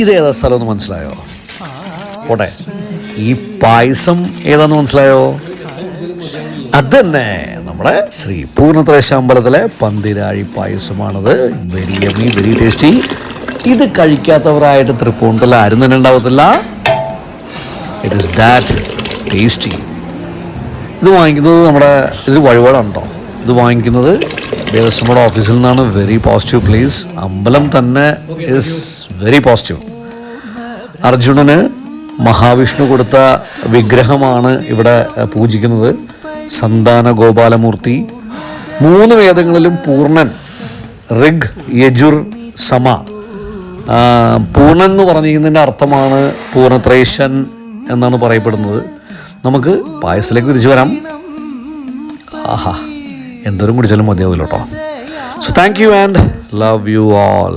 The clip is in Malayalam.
ഇതേതാ സ്ഥലം എന്ന് മനസ്സിലായോ? പോട്ടെ, ഈ പായസം ഏതാന്ന് മനസ്സിലായോ? അതന്നെ നമ്മുടെ ശ്രീ പൂർണ്ണത്രേശ അമ്പലത്തിലെ പന്തിരാഴി പായസമാണത്. Very yummy, very tasty. ഇത് കഴിക്കാത്തവരായിട്ട് തൃപ്പൂണിത്തറ ആരും തന്നെ ഉണ്ടാവത്തില്ല. It is that tasty. ഇത് വാങ്ങിക്കുന്നത് നമ്മുടെ ഇതിൽ വഴിപാടുണ്ടോ? ഇത് വാങ്ങിക്കുന്നത് ദേവസ്വം ഓഫീസിൽ നിന്നാണ്. Very positive place. അമ്പലം തന്നെ ഈസ് വെരി പോസിറ്റീവ്. അർജുനന് മഹാവിഷ്ണു കൊടുത്ത വിഗ്രഹമാണ് ഇവിടെ പൂജിക്കുന്നത്. സന്താന ഗോപാലമൂർത്തി. 3 വേദങ്ങളിലും പൂർണ്ണൻ, ഋഗ്, യജുർ, സമ. പൂർണ്ണൻ എന്ന് പറഞ്ഞിരിക്കുന്നതിൻ്റെ അർത്ഥമാണ് പൂർണ്ണത്രേശൻ എന്നാണ് പറയപ്പെടുന്നത്. നമുക്ക് പായസത്തിലേക്ക് തിരിച്ചു വരാം. ആഹാ, എന്തോരം കുടിച്ചാലും മതിയാവില്ല കേട്ടോ. So thank you and love you all.